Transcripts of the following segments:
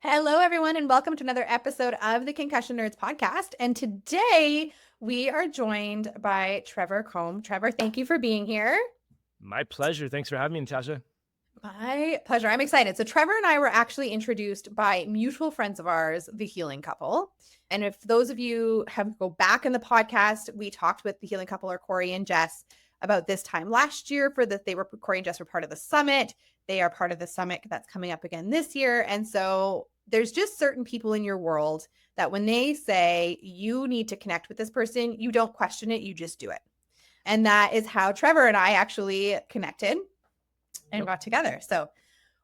Hello, everyone, and welcome to another episode of the Concussion Nerds podcast. And today we are joined by Trevor Colm. Trevor, thank you for being here. My pleasure. Thanks for having me, Natasha. My pleasure. I'm excited. So, Trevor and I were actually introduced by mutual friends of ours, the Healing Couple. And if those of you have go back in the podcast, we talked with the Healing Couple, or Corey and Jess, about this time last year. Corey and Jess were part of the summit. They are part of the summit that's coming up again this year. And so there's just certain people in your world that when they say you need to connect with this person, you don't question it, you just do it. And that is how Trevor and I actually connected and got together. So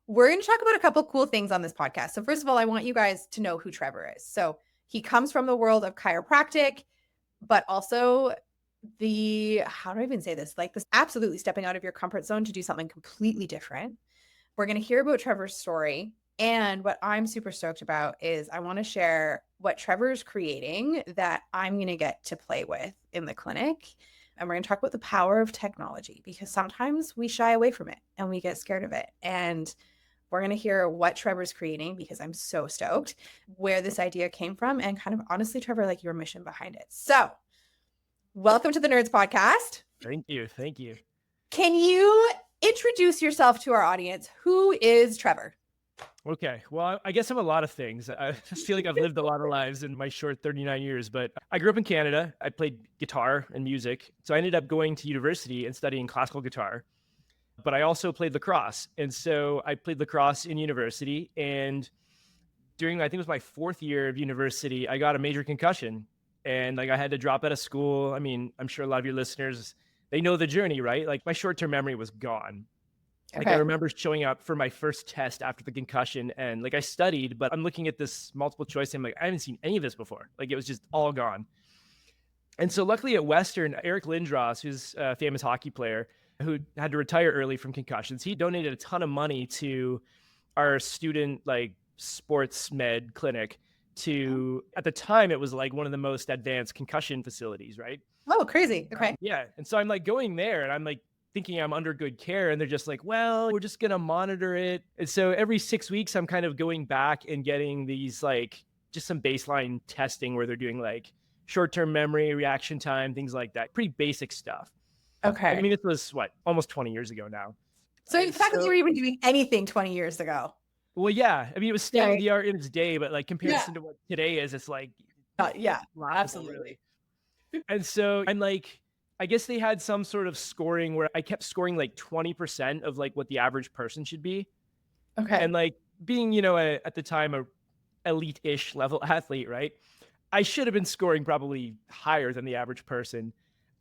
we're going to talk about a couple cool things on this podcast. So first of all, I want you guys to know who Trevor is. So he comes from the world of chiropractic, but also how do I even say this? Like this absolutely stepping out of your comfort zone to do something completely different. We're going to hear about Trevor's story. And what I'm super stoked about is I want to share what Trevor's creating that I'm going to get to play with in the clinic. And we're going to talk about the power of technology because sometimes we shy away from it and we get scared of it. And we're going to hear what Trevor's creating because I'm so stoked where this idea came from and kind of honestly, Trevor, like your mission behind it. So welcome to the Nerds podcast. Thank you. Thank you. Can you introduce yourself to our audience? Who is Trevor? Okay. Well, I guess I'm a lot of things. I feel like I've lived a lot of lives in my short 39 years, but I grew up in Canada. I played guitar and music. So I ended up going to university and studying classical guitar, but I also played lacrosse. And so I played lacrosse in university. And during, I think it was my fourth year of university, I got a major concussion and I had to drop out of school. I mean, I'm sure a lot of your listeners, they know the journey, right? Like my short-term memory was gone. Like I remember showing up for my first test after the concussion and I studied, but I'm looking at this multiple choice. And I'm like, I haven't seen any of this before. Like it was just all gone. And so luckily at Western, Eric Lindros, who's a famous hockey player who had to retire early from concussions, he donated a ton of money to our student sports med clinic at the time, it was one of the most advanced concussion facilities, right? Oh, crazy. Okay. Yeah. And so I'm going there and I'm thinking I'm under good care. And they're just well, we're just going to monitor it. And so every 6 weeks, I'm kind of going back and getting these just some baseline testing where they're doing short-term memory, reaction time, things like that. Pretty basic stuff. Okay. I mean, this was almost 20 years ago now. So the fact that you were even doing anything 20 years ago. Well, yeah. I mean, it was state of the art in its day, but comparison to what today is, it's yeah, absolutely. And so I'm I guess they had some sort of scoring where I kept scoring 20% of what the average person should be. Okay. And being, at the time, a elite-ish level athlete, right? I should have been scoring probably higher than the average person.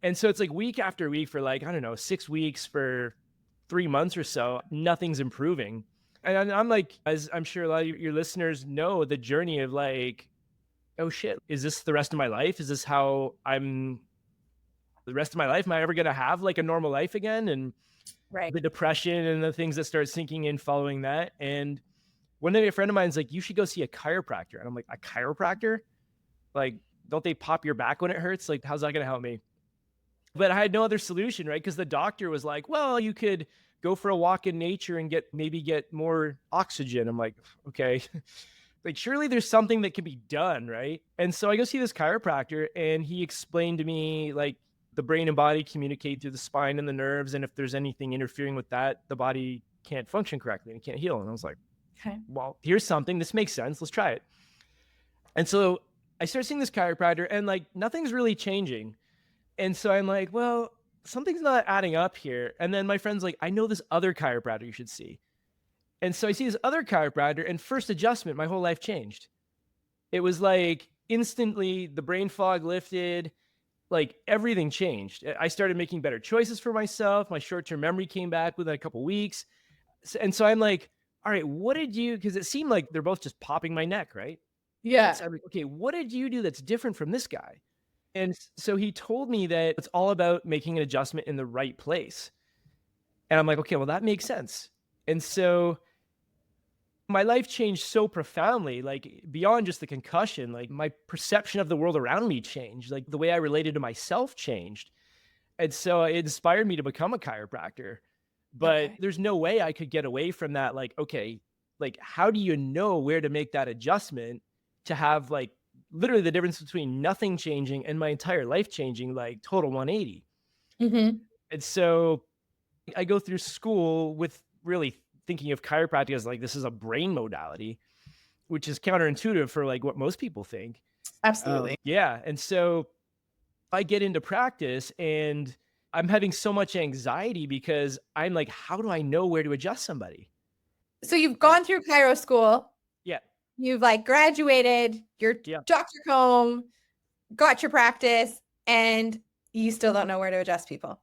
And so it's week after week for I don't know, 6 weeks for 3 months or so, nothing's improving. And I'm as I'm sure a lot of your listeners know, the journey of oh shit, is this the rest of my life? Is this how I'm the rest of my life? Am I ever going to have a normal life again? And the depression and the things that start sinking in following that. And one day a friend of mine's you should go see a chiropractor. And I'm a chiropractor? Don't they pop your back when it hurts? How's that going to help me? But I had no other solution, right? Because the doctor was well, you could go for a walk in nature and maybe get more oxygen. I'm okay. Surely there's something that can be done, right? And so I go see this chiropractor and he explained to me the brain and body communicate through the spine and the nerves. And if there's anything interfering with that, the body can't function correctly and can't heal. And I was okay, well, here's something. This makes sense. Let's try it. And so I start seeing this chiropractor and nothing's really changing. And so I'm well, something's not adding up here. And then my friend's I know this other chiropractor you should see. And so I see this other chiropractor and first adjustment, my whole life changed. It was instantly the brain fog lifted, everything changed. I started making better choices for myself. My short-term memory came back within a couple weeks. And so I'm all right, what did you, because it seemed they're both just popping my neck, right? Yeah. So I'm okay, what did you do that's different from this guy? And so he told me that it's all about making an adjustment in the right place. And I'm okay, well, that makes sense. And so my life changed so profoundly, beyond just the concussion, my perception of the world around me changed, the way I related to myself changed. And so it inspired me to become a chiropractor. But there's no way I could get away from that. Okay, like, how do you know where to make that adjustment to have like literally the difference between nothing changing and my entire life changing, like total 180? Mm-hmm. And so I go through school with really thinking of chiropractic as like this is a brain modality, which is counterintuitive for like what most people think. Absolutely. Yeah. And so I get into practice and I'm having so much anxiety because I'm like, how do I know where to adjust somebody? So you've gone through chiro school, Yeah. you've like graduated, you're Yeah. Dr. Comb, got your practice, and you still don't know where to adjust people.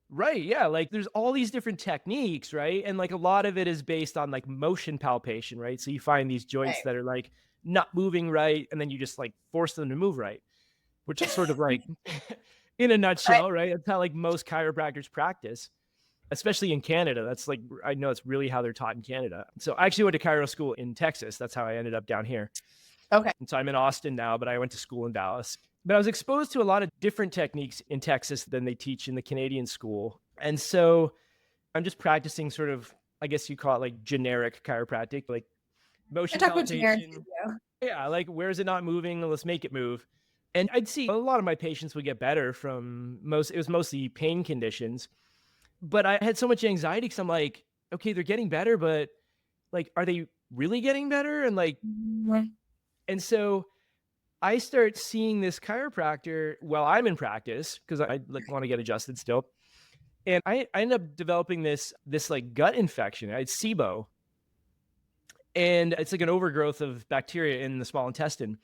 Right. Yeah. Like there's all these different techniques, right? And like a lot of it is based on like motion palpation, right? So you find these joints Right. that are like not moving right. And then you just like force them to move right, which is sort of like in a Right. nutshell, right? That's how like most chiropractors practice, especially in Canada. That's like, I know it's really how they're taught in Canada. So I actually went to chiro school in Texas. That's how I ended up down here. Okay. And so I'm in Austin now, but I went to school in Dallas. But I was exposed to a lot of different techniques in Texas than they teach in the Canadian school. And so I'm just practicing sort of, I guess you call it like generic chiropractic, like I motion talk about generic palpation. physio. Yeah, like where is it not moving? Let's make it move. And I'd see a lot of my patients would get better from it was mostly pain conditions. But I had so much anxiety because I'm like, okay, they're getting better, but like, are they really getting better? And like, Mhm. and so I start seeing this chiropractor while I'm in practice because I like want to get adjusted still. And I end up developing this like gut infection. I had SIBO, and it's like an overgrowth of bacteria in the small intestine.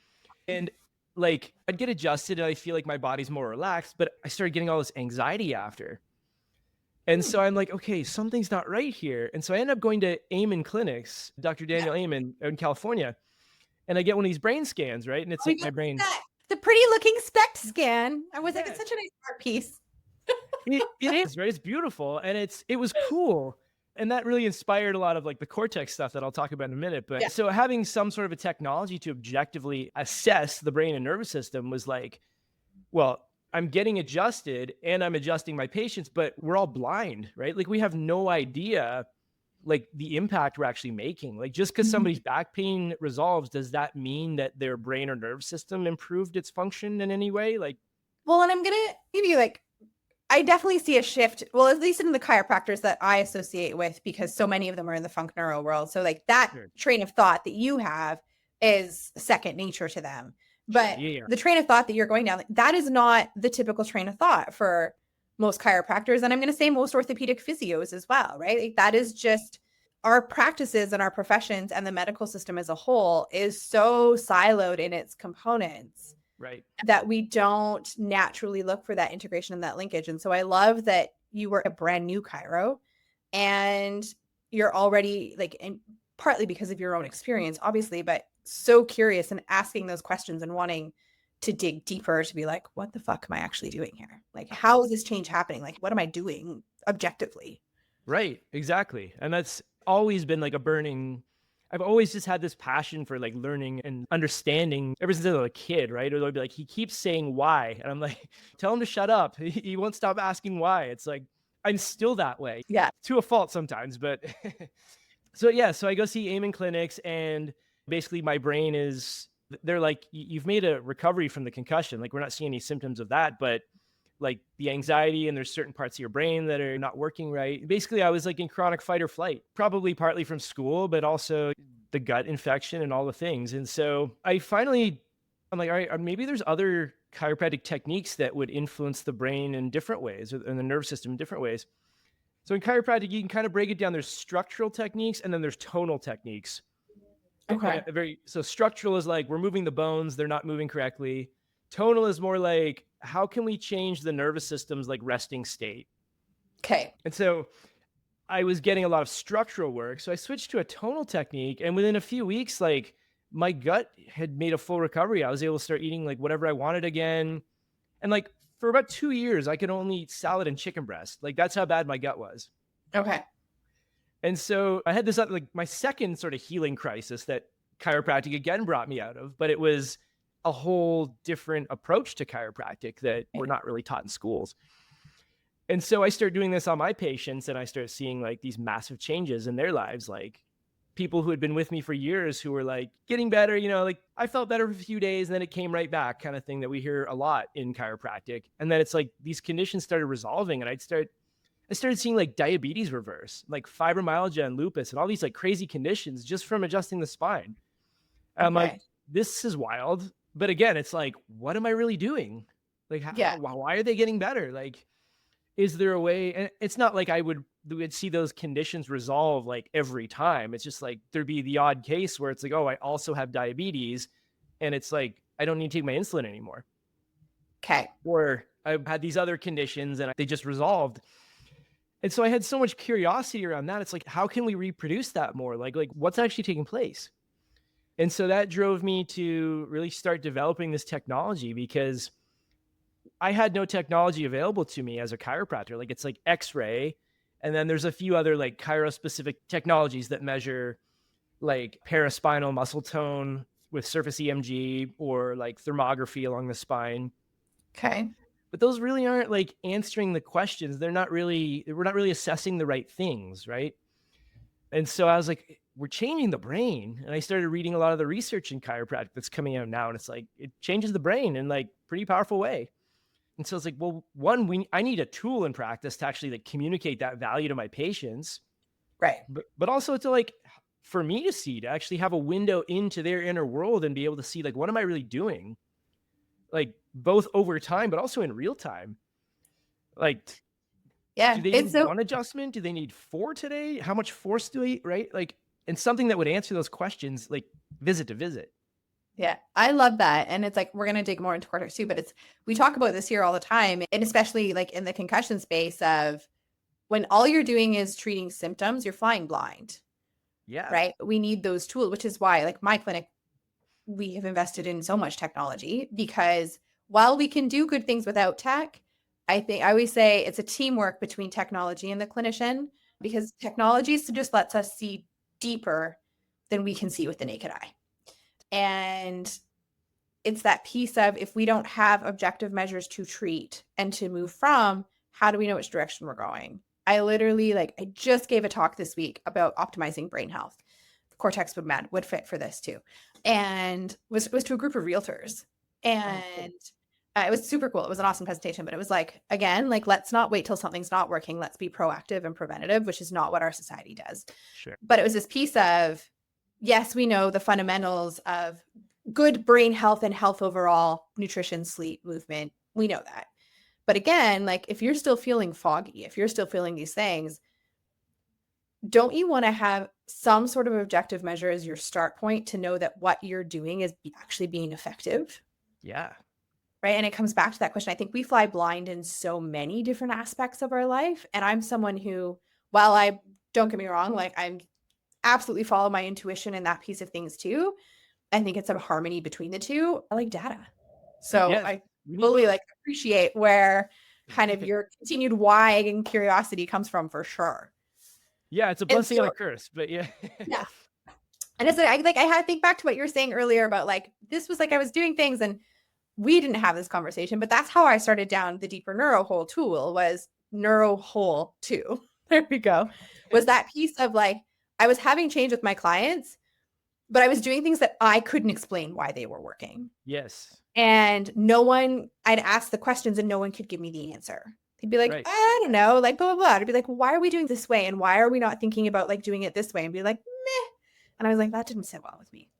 And like I'd get adjusted and I feel like my body's more relaxed, but I started getting all this anxiety after. And Hmm. so I'm like, okay, something's not right here. And so I end up going to Amen Clinics, Dr. Yeah. Daniel Amen in California. And I get one of these brain scans, right? And it's Oh, like you my got the brain. spec, the pretty looking spec scan. I was like, it's Yeah, such a nice art piece. it is, right? It's beautiful. And it was cool. And that really inspired a lot of like the Cortex stuff that I'll talk about in a minute. Yeah. But so having some sort of a technology to objectively assess the brain and nervous system was like, well, I'm getting adjusted and I'm adjusting my patients, but we're all blind, right? Like we have no idea like the impact we're actually making. Like just because Mhm. somebody's back pain resolves, does that mean that their brain or nerve system improved its function in any way? Like, Well, and I'm gonna give you like, I definitely see a shift. Well, at least in the chiropractors that I associate with, because so many of them are in the funk neuro world. So like that sure, train of thought that you have is second nature to them. sure, But yeah, the train of thought that you're going down, like, that is not the typical train of thought for most chiropractors. And I'm going to say most orthopedic physios as well, right? Like that is just our practices and our professions, and the medical system as a whole is so siloed in its components right. that we don't naturally look for that integration and that linkage. And so I love that you were a brand new chiro and you're already like, and partly because of your own experience, obviously, but so curious and asking those questions and wanting to dig deeper to be like, what the fuck am I actually doing here? Like, how is this change happening? Like, what am I doing objectively? Right, exactly. And that's always been like a burning. I've always just had this passion for like learning and understanding ever since I was a kid, right? Or they'll be like, he keeps saying why. And I'm like, tell him to shut up. He won't stop asking why. It's like, I'm still that way Yeah. to a fault sometimes. But so, yeah, so I go see Amen Clinics and basically my brain is, they're like, You've made a recovery from the concussion. Like, we're not seeing any symptoms of that, but like the anxiety and there's certain parts of your brain that are not working right. Basically, I was like in chronic fight or flight, probably partly from school, but also the gut infection and all the things. And so I'm like, all right, maybe there's other chiropractic techniques that would influence the brain in different ways and the nerve system in different ways. So in chiropractic, you can kind of break it down. There's structural techniques and then there's tonal techniques. Okay. So structural is like we're moving the bones, they're not moving correctly. Tonal is more like how can we change the nervous system's like resting state? Okay. And so I was getting a lot of structural work. So I switched to a tonal technique. And within a few weeks, like my gut had made a full recovery. I was able to start eating like whatever I wanted again. And like for about 2 years, I could only eat salad and chicken breast. Like that's how bad my gut was. Okay. And so I had this like my second sort of healing crisis that chiropractic again brought me out of, but it was a whole different approach to chiropractic that we're not really taught in schools. And so I started doing this on my patients and I started seeing like these massive changes in their lives. Like people who had been with me for years who were like getting better, like I felt better for a few days and then it came right back, kind of thing that we hear a lot in chiropractic. And then it's like these conditions started resolving and I started seeing like diabetes reverse, like fibromyalgia and lupus and all these like crazy conditions just from adjusting the spine. And I'm like, Okay. this is wild. But again, it's like, what am I really doing? Like, Yeah. why are they getting better? Like, is there a way? And it's not like we would see those conditions resolve like every time. It's just like there'd be the odd case where it's like, oh, I also have diabetes. And it's like, I don't need to take my insulin anymore. Okay. Or I've had these other conditions and they just resolved. And so I had so much curiosity around that. It's like, how can we reproduce that more? Like what's actually taking place? And so that drove me to really start developing this technology because I had no technology available to me as a chiropractor. Like it's like X-ray. And then there's a few other like chiro specific technologies that measure like paraspinal muscle tone with surface EMG or like thermography along the spine. Okay. But those really aren't like answering the questions. We're not really assessing the right things, right? And so I was like, we're changing the brain. And I started reading a lot of the research in chiropractic that's coming out now. And it's like, it changes the brain in like pretty powerful way. And so it's like, well, I need a tool in practice to actually like communicate that value to my patients, Right. but also to like, for me to see, to actually have a window into their inner world and be able to see like, what am I really doing? Like both over time, but also in real time. Like, Yeah. do they It's need so one adjustment? Do they need 4 today? How much force do they, right? Like, and something that would answer those questions, like visit to visit. Yeah, I love that. And it's like, we're going to dig more into Cortex too, but we talk about this here all the time. And especially like in the concussion space of when all you're doing is treating symptoms, you're flying blind, Yeah. right? We need those tools, which is why like my clinic, we have invested in so much technology because while we can do good things without tech, I always say it's a teamwork between technology and the clinician because technology just lets us see deeper than we can see with the naked eye. And it's that piece of if we don't have objective measures to treat and to move from, how do we know which direction we're going? I literally I just gave a talk this week about optimizing brain health. Cortex would fit for this too. And was to a group of realtors. And it was super cool. It was an awesome presentation, but it was like, again, like, let's not wait till something's not working. Let's be proactive and preventative, which is not what our society does. Sure. But it was this piece of, yes, we know the fundamentals of good brain health and health overall, nutrition, sleep, movement. We know that. But again, like if you're still feeling foggy, if you're still feeling these things, don't you want to have some sort of objective measure as your start point to know that what you're doing is actually being effective? Yeah. Right. And it comes back to that question. I think we fly blind in so many different aspects of our life. And I'm someone who, while I don't get me wrong, like I'm absolutely follow my intuition in that piece of things too. I think it's a harmony between the two. I like data. So Yes. I We need fully both. appreciate where kind of your continued why and curiosity comes from for sure. Yeah, it's a And blessing so, and a curse, but yeah. yeah. And it's I had to think back to what you were saying earlier about like, this was like, I was doing things and we didn't have this conversation, but that's how I started down the deeper neuro hole tool was neuro hole 2. There we go. Was that piece of like, I was having change with my clients, but I was doing things that I couldn't explain why they were working. Yes. And I'd ask the questions and no one could give me the answer. They'd be like, Right. I don't know, like blah, blah, blah. I'd be like, why are we doing this way? And why are we not thinking about like doing it this way? And be like, meh. And I was like, that didn't sit well with me.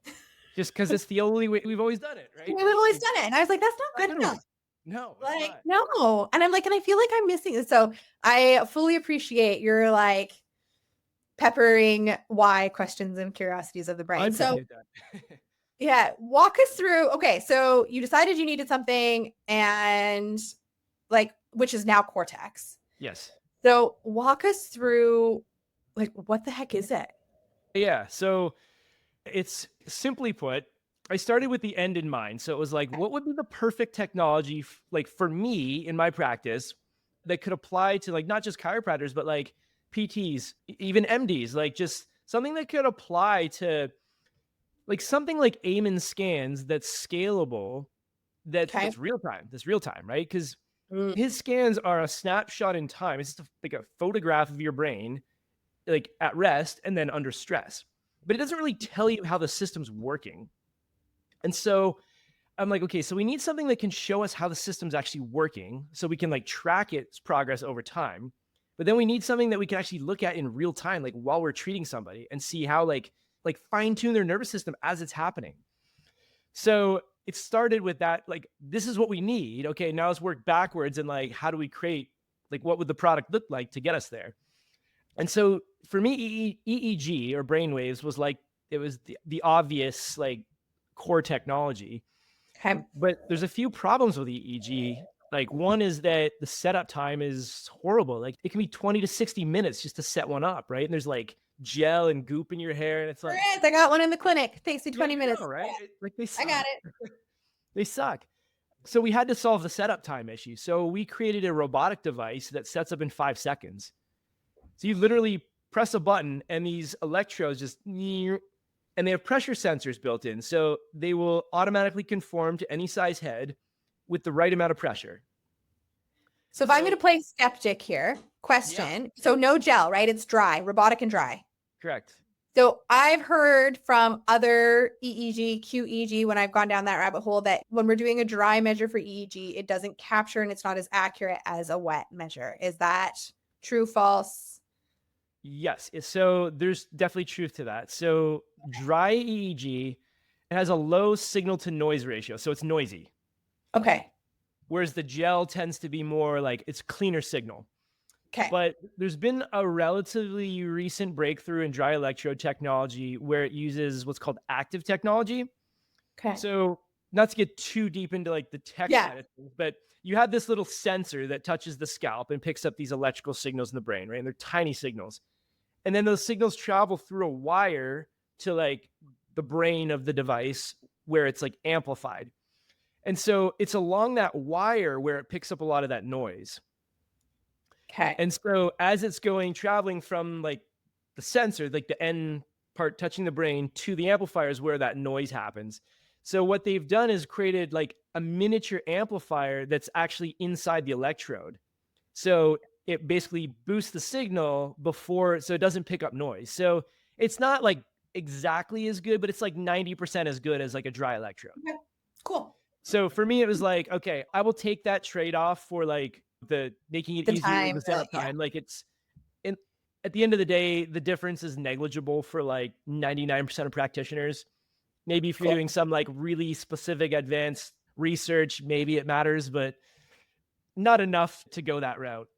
Just because it's the only way we've always done it, right? We've always done it. And I was like, that's not good enough. No, Like, no. And I'm like, and I feel like I'm missing it. So I fully appreciate your like peppering why questions and curiosities of the brain. I So appreciate that. yeah, walk us through. Okay, so you decided you needed something and like, which is now Cortex. Yes. So walk us through like, what the heck is it? Yeah. So it's simply put, I started with the end in mind. So it was like, what would be the perfect technology like for me in my practice that could apply to like not just chiropractors, but like PTs, even MDs, like just something that could apply to like something like Amen scans that's scalable, that's real time, right? Because his scans are a snapshot in time. It's just like a photograph of your brain, like at rest and then under stress. but it doesn't really tell you how the system's working. And so I'm like, okay, so we need something that can show us how the system's actually working so we can like track its progress over time. But then we need something that we can actually look at in real time, like while we're treating somebody, and see how like fine tune their nervous system as it's happening. So it started with that, like, this is what we need. Okay, now let's work backwards and like, how do we create, like, what would the product look like to get us there? And so for me, EEG or brainwaves was like, it was the obvious like core technology. Okay. But there's a few problems with EEG. Like, one is that the setup time is horrible. Like, it can be 20 to 60 minutes just to set one up, right? And there's like gel and goop in your hair, and it's All like, right, I got one in the clinic. Takes me yeah, 20 minutes. know, right? Like, they I suck. got it. They suck. So we had to solve the setup time issue. So we created a robotic device that sets up in 5 seconds. So you literally press a button and these electrodes just, and they have pressure sensors built in. So they will automatically conform to any size head with the right amount of pressure. So if I'm going to play skeptic here, question. Yeah. So no gel, right? It's dry, robotic and dry. Correct. So I've heard from other EEG, QEEG, when I've gone down that rabbit hole, that when we're doing a dry measure for EEG, it doesn't capture and it's not as accurate as a wet measure. Is that true, false? Yes. So there's definitely truth to that. So dry EEG, it has a low signal to noise ratio. So it's noisy. Okay. Whereas the gel tends to be more like, it's cleaner signal. Okay. But there's been a relatively recent breakthrough in dry electrode technology where it uses what's called active technology. Okay. So not to get too deep into like the tech side of things, but you have this little sensor that touches the scalp and picks up these electrical signals in the brain, right? And they're tiny signals. And then those signals travel through a wire to like the brain of the device where it's like amplified. And so it's along that wire where it picks up a lot of that noise. Okay. And so as it's traveling from like the sensor, like the end part touching the brain, to the amplifiers where that noise happens. So what they've done is created like a miniature amplifier that's actually inside the electrode. So it basically boosts the signal so it doesn't pick up noise. So it's not like exactly as good, but it's like 90% as good as like a dry electrode. Okay. Cool. So for me, it was like, okay, I will take that trade-off for like the making it easier with the setup time. Like at the end of the day, the difference is negligible for like 99% of practitioners. Maybe if you're doing some like really specific advanced research, maybe it matters, but not enough to go that route.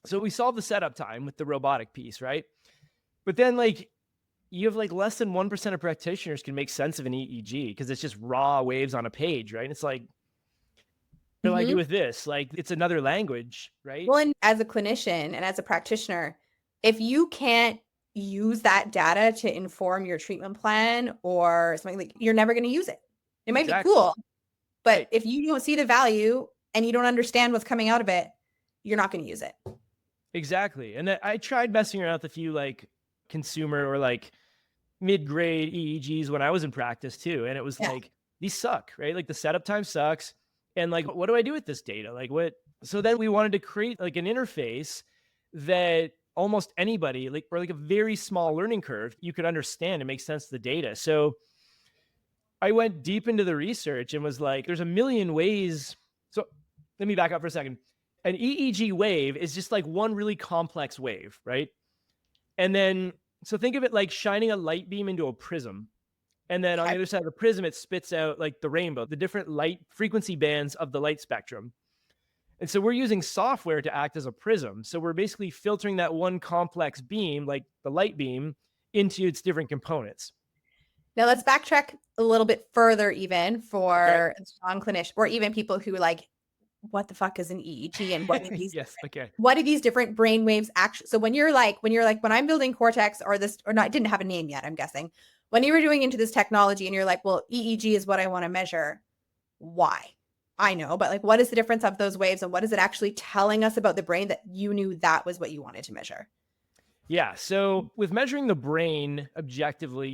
So we solved the setup time with the robotic piece, right? But then like you have like less than 1% of practitioners can make sense of an EEG because it's just raw waves on a page, right? And it's like, what do I do with this? Like, it's another language, right? Well, and as a clinician and as a practitioner, if you can't use that data to inform your treatment plan or something, like, you're never going to use it. It might be cool, but if you don't see the value and you don't understand what's coming out of it, you're not going to use it. Exactly. And I tried messing around with a few like consumer or like mid-grade EEGs when I was in practice too. And it was like, these suck, right? Like the setup time sucks. And like, what do I do with this data? Like what? So then we wanted to create like an interface that almost anybody, like, or like a very small learning curve, you could understand and make sense of the data. So I went deep into the research and was like, there's a million ways. So let me back up for a second. An EEG wave is just like one really complex wave, right? And then, so think of it like shining a light beam into a prism. And then on the other side of the prism, it spits out like the rainbow, the different light frequency bands of the light spectrum. And so we're using software to act as a prism. So we're basically filtering that one complex beam, like the light beam, into its different components. Now let's backtrack a little bit further, even for non-clinicians or even people who like, what the fuck is an EEG and what are these? What are these different brain waves actually? So when I'm building Cortex or not, it didn't have a name yet, I'm guessing. When you were doing into this technology and you're like, well, EEG is what I want to measure. Why? I know, but like, what is the difference of those waves and what is it actually telling us about the brain that you knew that was what you wanted to measure? Yeah. So with measuring the brain objectively,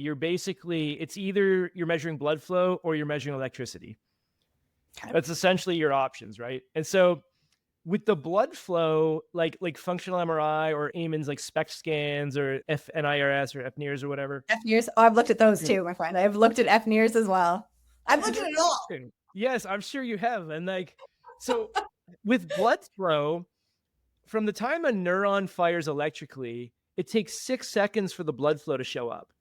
it's either you're measuring blood flow or you're measuring electricity. Okay. That's essentially your options, right? And so With the blood flow, like functional MRI or Eamon's like SPECT scans or FNIRS or FNIRS or whatever. FNIRS. Oh, I've looked at those Yeah. too, my friend. I've looked at FNIRS as well. I've looked at it all. Yes, I'm sure you have. And like, so with blood flow, from the time a neuron fires electrically, it takes 6 seconds for the blood flow to show up.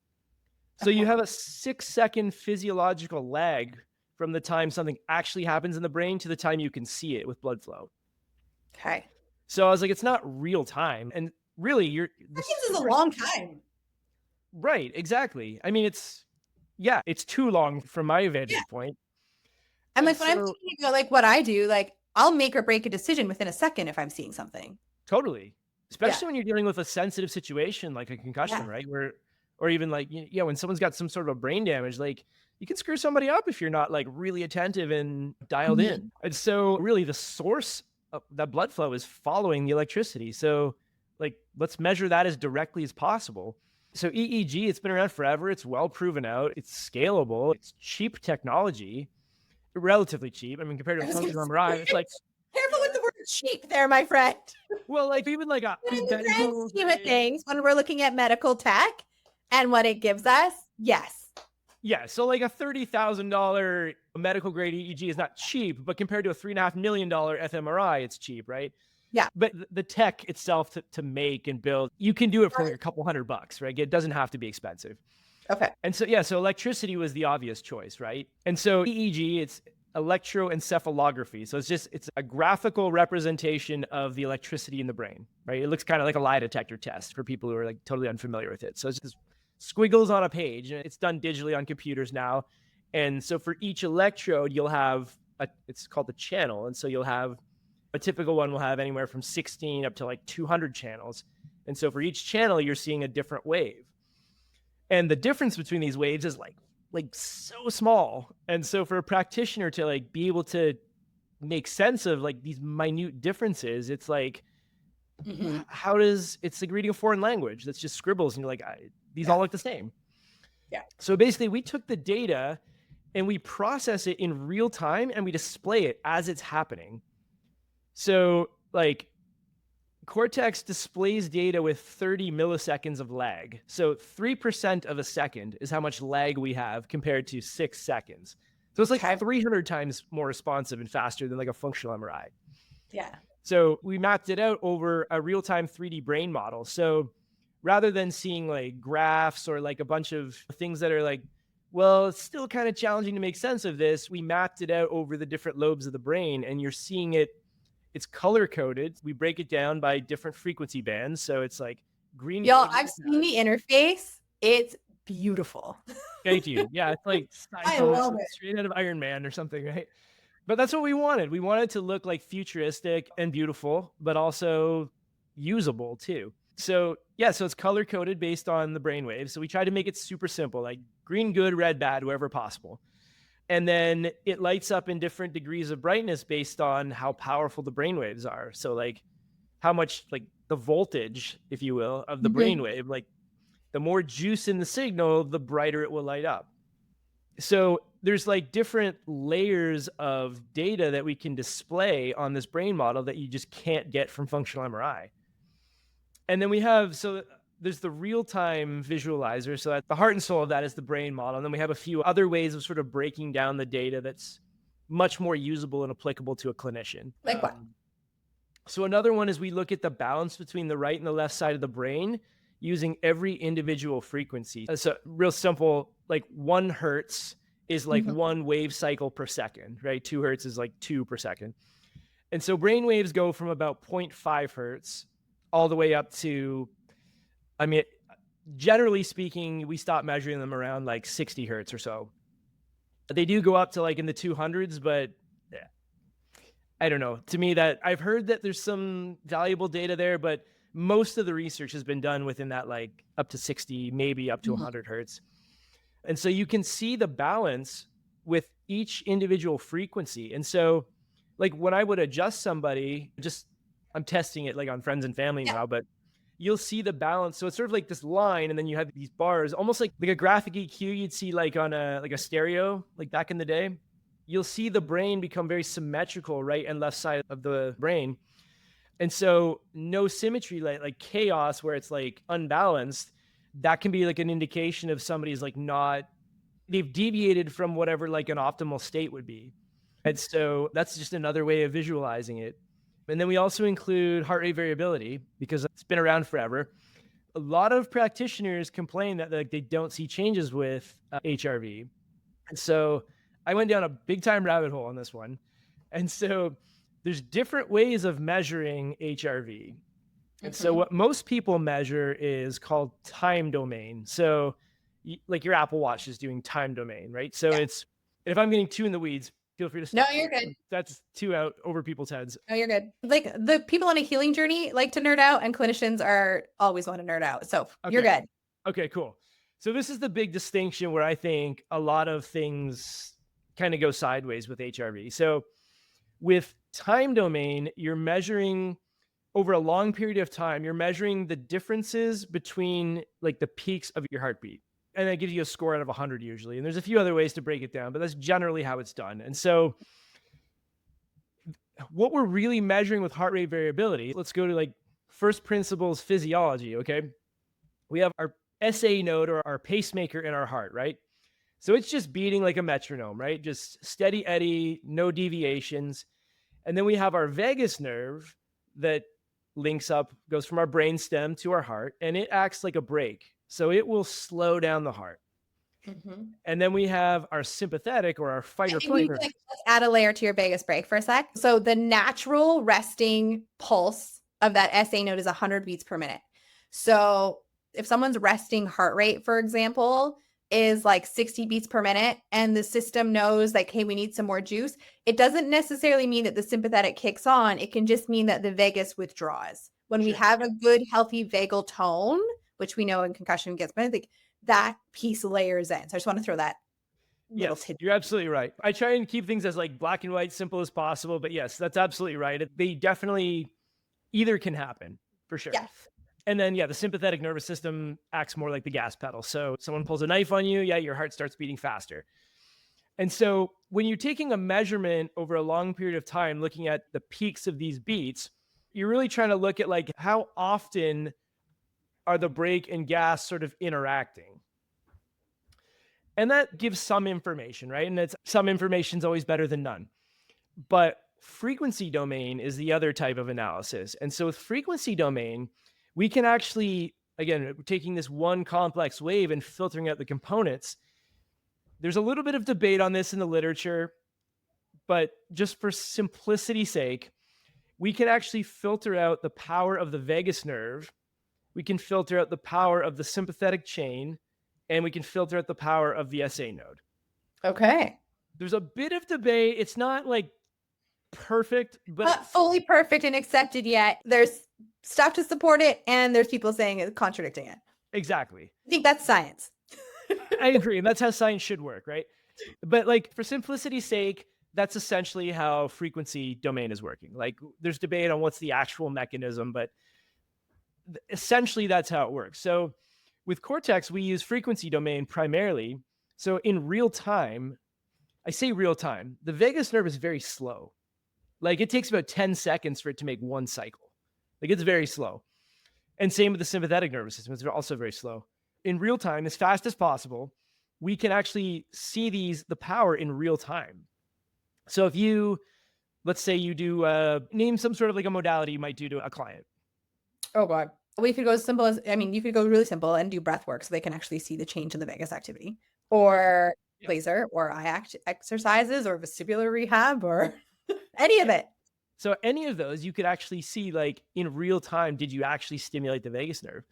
So you Okay. have a 6-second physiological lag from the time something actually happens in the brain to the time you can see it with blood flow. Okay. So I was like, it's not real time. And really, the Seconds is a source, long time. right? Exactly. I mean, it's too long from my Yeah. vantage point. And And like when I'm so thinking about like what I do, like I'll make or break a decision within a second if I'm seeing something. totally, Yeah. especially when you're dealing with a sensitive situation like a concussion, Yeah. right? Or even like, when someone's got some sort of a brain damage, like you can screw somebody up if you're not like really attentive and dialed Mhm. in. And so really the source of that blood flow is following the electricity. So like, let's measure that as directly as possible. So EEG, it's been around forever. It's well proven out. It's scalable. It's cheap technology, relatively cheap. I mean, compared to I a was gonna functional MRI, it's say, like, careful with the word cheap there, my friend. well, like even like a But in the grand medical scheme of grade. things, when we're looking at medical tech and what it gives us, yes. Yeah, so like a $30,000 medical grade EEG is not cheap, but compared to a $3.5 million fMRI, it's cheap, right? Yeah. But the tech itself to make and build, you can do it for like a couple $100, right? It doesn't have to be expensive. Okay. And so, yeah, so electricity was the obvious choice, right? And so EEG, it's electroencephalography. So it's a graphical representation of the electricity in the brain, right? It looks kind of like a lie detector test for people who are like totally unfamiliar with it. So it's just squiggles on a page, and it's done digitally on computers now. And so for each electrode, you'll have it's called the channel. And so you'll have a typical one will have anywhere from 16 up to like 200 channels. And so for each channel, you're seeing a different wave. And the difference between these waves is like so small. And so for a practitioner to like be able to make sense of like these minute differences, it's like, it's like reading a foreign language that's just scribbles and you're like, these all look the same. Yeah. So basically we took the data and we process it in real time and we display it as it's happening. So like Cortex displays data with 30 milliseconds of lag. So 3% of a second is how much lag we have compared to 6 seconds. So it's like 300 times more responsive and faster than like a functional MRI. Yeah. So we mapped it out over a real-time 3D brain model. So rather than seeing like graphs or like a bunch of things that are like, well, it's still kind of challenging to make sense of this, we mapped it out over the different lobes of the brain and you're seeing it. It's color coded. We break it down by different frequency bands. So it's like green. Y'all, I've seen the interface. It's beautiful. Thank you. Yeah, it's like I love it. straight out of Iron Man or something, right? But that's what we wanted. We wanted to look like futuristic and beautiful, but also usable too. So yeah, so it's color coded based on the brainwaves. So we tried to make it super simple, like green good, red bad, wherever possible. And then it lights up in different degrees of brightness based on how powerful the brainwaves are. So like how much like the voltage, if you will, of the brainwave, like the more juice in the signal, the brighter it will light up. So there's like different layers of data that we can display on this brain model that you just can't get from functional MRI. And then we have, so there's the real-time visualizer. So the heart and soul of that is the brain model. And then we have a few other ways of sort of breaking down the data that's much more usable and applicable to a clinician. Like what? So another one is we look at the balance between the right and the left side of the brain using every individual frequency. So real simple, like 1 hertz is like 1 wave cycle per second, right? 2 hertz is like 2 per second. And so brain waves go from about 0.5 hertz all the way up to, I mean, generally speaking, we stop measuring them around like 60 hertz or so. They do go up to like in the 200s, but I don't know. To me, that I've heard that there's some valuable data there, but most of the research has been done within that like up to 60, maybe up to 100 hertz. And so you can see the balance with each individual frequency. And so like when I would adjust somebody, I'm testing it like on friends and family now, but you'll see the balance. So it's sort of like this line, and then you have these bars, almost like a graphic EQ you'd see like on a stereo, like back in the day. You'll see the brain become very symmetrical, right and left side of the brain. And so no symmetry, like chaos where it's like unbalanced, that can be like an indication of somebody's like not, they've deviated from whatever like an optimal state would be. And so that's just another way of visualizing it. And then we also include heart rate variability because it's been around forever. A lot of practitioners complain that like they don't see changes with HRV. And so I went down a big time rabbit hole on this one. And so there's different ways of measuring HRV. And so Mhm. what most people measure is called time domain. So like your Apple Watch is doing time domain, right? So Yeah. it's, if I'm getting too in the weeds, feel free to No, stop me. you're good. That's too out over people's heads. No, you're good. Like the people on a healing journey like to nerd out, and clinicians are always want to nerd out. So you're Okay. good. Okay, cool. So this is the big distinction where I think a lot of things kind of go sideways with HRV. So with time domain, you're measuring over a long period of time, you're measuring the differences between like the peaks of your heartbeat. And that gives you a score out of 100 usually. And there's a few other ways to break it down, but that's generally how it's done. And so what we're really measuring with heart rate variability, let's go to like first principles physiology, okay? We have our SA node or our pacemaker in our heart, right? So it's just beating like a metronome, right? Just steady eddy, no deviations. And then we have our vagus nerve that links up, goes from our brain stem to our heart, and it acts like a brake. So it will slow down the heart. Mhm. And then we have our sympathetic or our fight I or think we flight need to nerve. like let's add a layer to your vagus break for a sec. So the natural resting pulse of that SA node is 100 beats per minute. So if someone's resting heart rate, for example, is like 60 beats per minute, and the system knows like, hey, we need some more juice, it doesn't necessarily mean that the sympathetic kicks on. It can just mean that the vagus withdraws. When we Sure. have a good, healthy vagal tone, which we know in concussion gets, but I think that piece layers in. So I just want to throw that little Yes, tidbit. you're absolutely right. I try and keep things as like black and white, simple as possible. But yes, that's absolutely right. They definitely either can happen for sure. Yeah. And then, yeah, the sympathetic nervous system acts more like the gas pedal. So someone pulls a knife on you, yeah, your heart starts beating faster. And so when you're taking a measurement over a long period of time, looking at the peaks of these beats, you're really trying to look at like how often are the brake and gas sort of interacting. And that gives some information, right? And it's some information is always better than none. But frequency domain is the other type of analysis. And so with frequency domain, we can actually, again, taking this one complex wave and filtering out the components. There's a little bit of debate on this in the literature, but just for simplicity's sake, we can actually filter out the power of the vagus nerve. We can filter out the power of the sympathetic chain, and we can filter out the power of the SA node. Okay. There's a bit of debate. It's not like perfect, but Not fully perfect and accepted yet. There's stuff to support it, and there's people saying it's contradicting it. exactly. I think that's science. I agree. And that's how science should work, right? But like for simplicity's sake, that's essentially how frequency domain is working. Like there's debate on what's the actual mechanism, but essentially that's how it works. So with Cortex, we use frequency domain primarily. So in real time, I say real time, the vagus nerve is very slow. Like it takes about 10 seconds for it to make one cycle. Like it's very slow. And same with the sympathetic nervous system. It's also very slow. In real time, as fast as possible, we can actually see the power in real time. So if you, let's say you do, name some sort of like a modality you might do to a client. Oh God. We could go as simple as, I mean, you could go really simple and do breath work so they can actually see the change in the vagus activity, or Yeah. laser, or eye exercises, or vestibular rehab, or any of it. So any of those, you could actually see like in real time, did you actually stimulate the vagus nerve?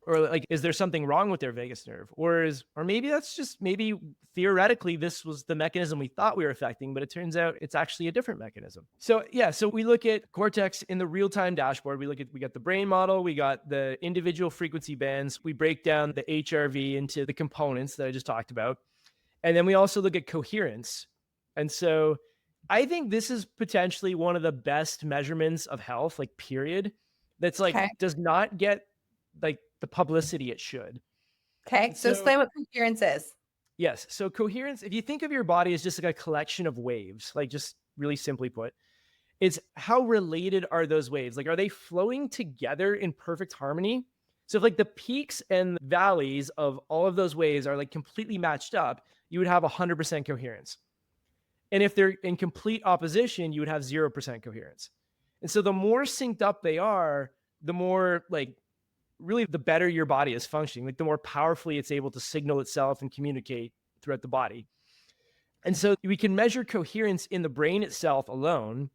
Or like, is there something wrong with their vagus nerve? Or maybe that's just maybe theoretically this was the mechanism we thought we were affecting, but it turns out it's actually a different mechanism. So yeah, so we look at Cortex in the real-time dashboard. We got the brain model, we got the individual frequency bands, we break down the HRV into the components that I just talked about. And then we also look at coherence. And so I think this is potentially one of the best measurements of health, like period, that's like Okay. does not get like the publicity it should. Okay. So So explain what coherence is. yes, so coherence, if you think of your body as just like a collection of waves, like just really simply put, It's how related are those waves? Like, are they flowing together in perfect harmony? So if like the peaks and valleys of all of those waves are like completely matched up, you would have 100% coherence. And if they're in complete opposition, you would have 0% coherence. And so the more synced up they are, the more like really the better your body is functioning, like the more powerfully it's able to signal itself and communicate throughout the body. And so we can measure coherence in the brain itself alone.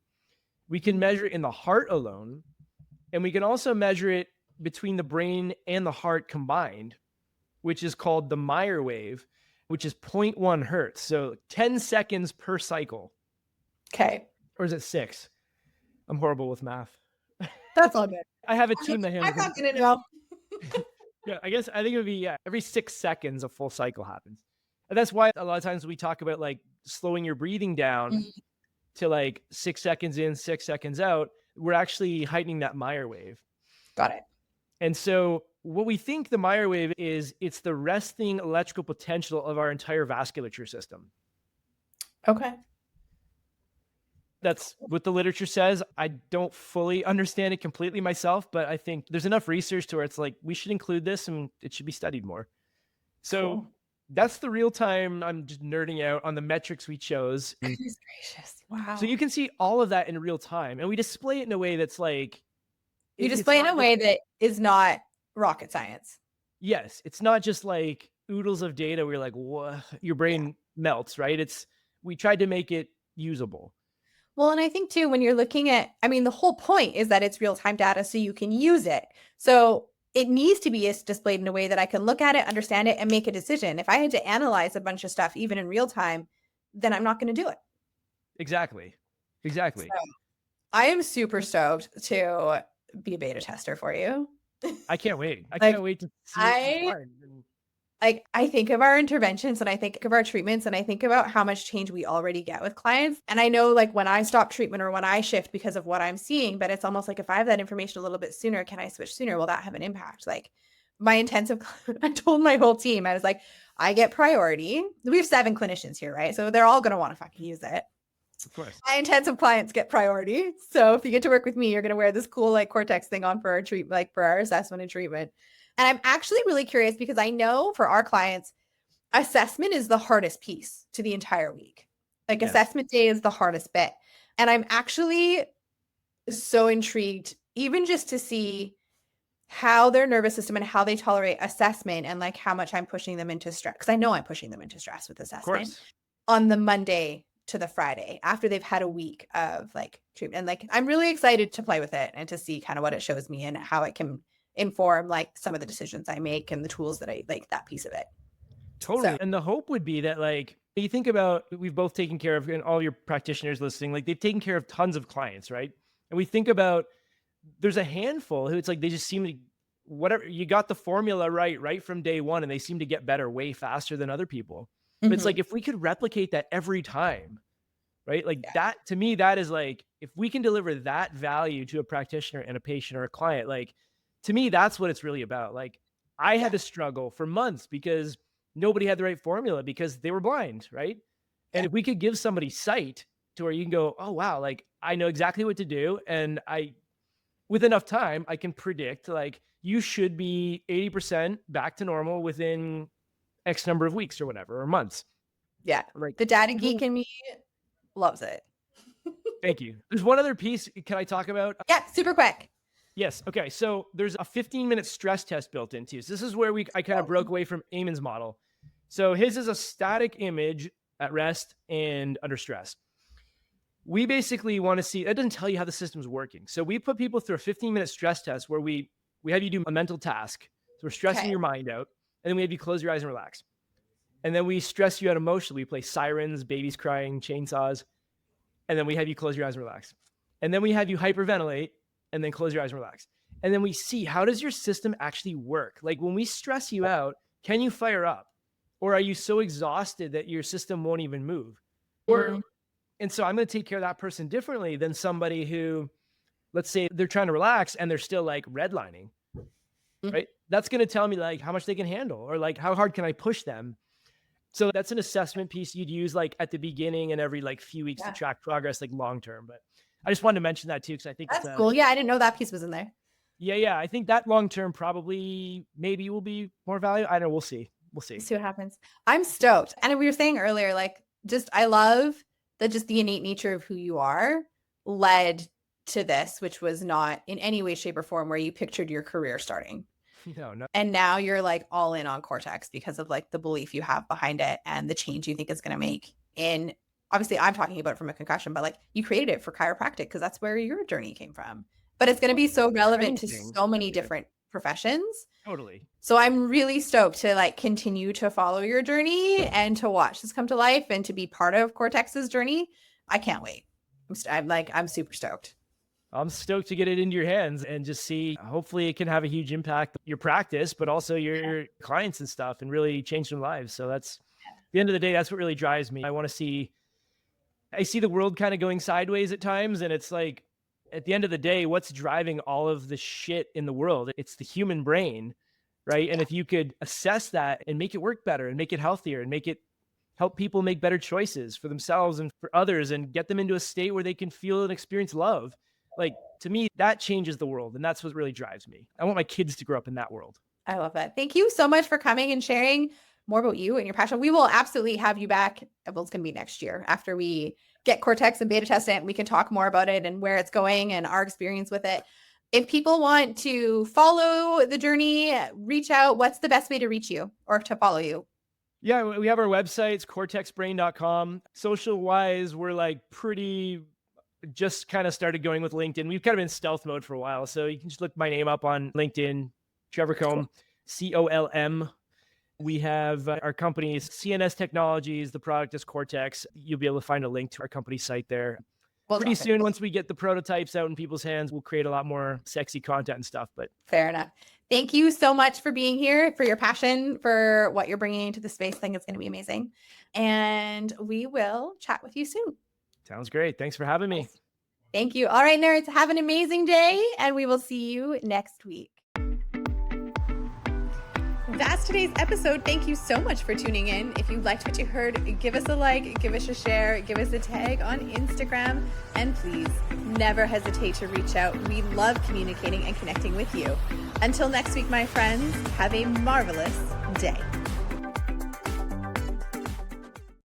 We can measure it in the heart alone. And we can also measure it between the brain and the heart combined, which is called the Meyer wave, which is 0.1 hertz. So 10 seconds per cycle. Okay. Or is it 6? I'm horrible with math. That's all good. I have a team that handles I'm not going to know. Yeah, I think it would be every 6 seconds a full cycle happens. And that's why a lot of times we talk about like slowing your breathing down to like 6 seconds in, 6 seconds out. We're actually heightening that Meyer wave. Got it. And so what we think the Meyer wave is, it's the resting electrical potential of our entire vasculature system. Okay. That's what the literature says. I don't fully understand it completely myself, but I think there's enough research to where it's like, we should include this and it should be studied more. So Cool. That's the real time. I'm just nerding out on the metrics we chose. Goodness gracious. Wow. So you can see all of that in real time. And we display it in a way that's like, You display it in a way that is not rocket science. Yes. It's not just like oodles of data where you're like, what? Your brain melts, right? We tried to make it usable. Well, and I think too, when you're looking at, I mean, the whole point is that it's real-time data so you can use it. So it needs to be displayed in a way that I can look at it, understand it, and make a decision. If I had to analyze a bunch of stuff, even in real time, then I'm not going to do it. Exactly. So I am super stoked to be a beta tester for you. I can't wait. I can't wait to see it. I think of our interventions and I think of our treatments and I think about how much change we already get with clients. And I know like when I stop treatment or when I shift because of what I'm seeing, but it's almost like if I have that information a little bit sooner, can I switch sooner? Will that have an impact? Like my intensive, I told my whole team, I was like, I get priority. We have 7 clinicians here, right? So they're all going to want to fucking use it. Of course. My intensive clients get priority. So if you get to work with me, you're going to wear this cool like Cortex thing on for our treatment, like for our assessment and treatment. And I'm actually really curious because I know for our clients, assessment is the hardest piece to the entire week. Like assessment day is the hardest bit. And I'm actually so intrigued, even just to see how their nervous system and how they tolerate assessment and like how much I'm pushing them into stress. Because I know I'm pushing them into stress with assessment on the Monday to the Friday after they've had a week of like treatment. And like, I'm really excited to play with it and to see kind of what it shows me and how it can inform like some of the decisions I make and the tools that I like, that piece of it. Totally. So, and the hope would be that like, you think about, we've both taken care of, and all your practitioners listening, like they've taken care of tons of clients, right? And we think about, there's a handful who it's like, they just seem to, whatever, you got the formula right from day one, and they seem to get better way faster than other people. But it's like, if we could replicate that every time, right? Like that, to me, that is like, if we can deliver that value to a practitioner and a patient or a client, like, to me, that's what it's really about. Like I had to struggle for months because nobody had the right formula because they were blind, right? And if we could give somebody sight to where you can go, oh, wow, like I know exactly what to do. And with enough time, I can predict like you should be 80% back to normal within X number of weeks or whatever, or months. Yeah. Like the data geek in me loves it. Thank you. There's one other piece. Can I talk about? Yeah, super quick. Yes. Okay. So there's a 15-minute stress test built into. So this is where I kind of broke away from Eamon's model. So his is a static image at rest and under stress. We basically want to see, it doesn't tell you how the system's working. So we put people through a 15-minute stress test where we have you do a mental task. So we're stressing your mind out. And then we have you close your eyes and relax. And then we stress you out emotionally. We play sirens, babies crying, chainsaws. And then we have you close your eyes and relax. And then we have you hyperventilate. And then close your eyes and relax. And then we see, how does your system actually work? Like when we stress you out, can you fire up? Or are you so exhausted that your system won't even move? And so I'm going to take care of that person differently than somebody who, let's say they're trying to relax and they're still like redlining, right? That's going to tell me like how much they can handle or like how hard can I push them? So that's an assessment piece you'd use like at the beginning and every like few weeks to track progress, like long-term. But I just wanted to mention that too, because I think That's cool. Yeah, I didn't know that piece was in there. yeah. I think that long term probably maybe will be more value. I don't know. We'll see. We'll see. See what happens. I'm stoked. And we were saying earlier, like, I love that just the innate nature of who you are led to this, which was not in any way, shape, or form where you pictured your career starting. No. And now you're like all in on Cortex because of like the belief you have behind it and the change you think it's going to make. And obviously I'm talking about it from a concussion, but like you created it for chiropractic because that's where your journey came from. But it's going to be so relevant to so many different professions. Totally. So I'm really stoked to like continue to follow your journey and to watch this come to life and to be part of Cortex's journey. I can't wait. I'm super stoked. I'm stoked to get it into your hands and just see, hopefully it can have a huge impact on your practice, but also your clients and stuff and really change their lives. So that's at the end of the day, that's what really drives me. I see the world kind of going sideways at times. And it's like, at the end of the day, what's driving all of the shit in the world? It's the human brain, right? And if you could assess that and make it work better and make it healthier and make it help people make better choices for themselves and for others and get them into a state where they can feel and experience love. Like, to me, that changes the world. And that's what really drives me. I want my kids to grow up in that world. I love that. Thank you so much for coming and sharing more about you and your passion. We will absolutely have you back. Well, it's going to be next year after we get Cortex and beta test it. And we can talk more about it and where it's going and our experience with it. If people want to follow the journey, reach out, what's the best way to reach you or to follow you? Yeah, we have our website. It's cortexbrain.com. Social wise, we're like just kind of started going with LinkedIn. We've kind of been stealth mode for a while. So you can just look my name up on LinkedIn, Trevor Colm, Colm. We have our company's CNS Technologies. The product is Cortex. You'll be able to find a link to our company site there. Pretty soon, once we get the prototypes out in people's hands, we'll create a lot more sexy content and stuff. But fair enough. Thank you so much for being here, for your passion, for what you're bringing to the space. I think it's going to be amazing. And we will chat with you soon. Sounds great. Thanks for having me. Thank you. All right, nerds, have an amazing day, and we will see you next week. That's today's episode. Thank you so much for tuning in. If you liked what you heard, give us a like, give us a share, give us a tag on Instagram, and please never hesitate to reach out. We love communicating and connecting with you. Until next week, my friends, have a marvelous day.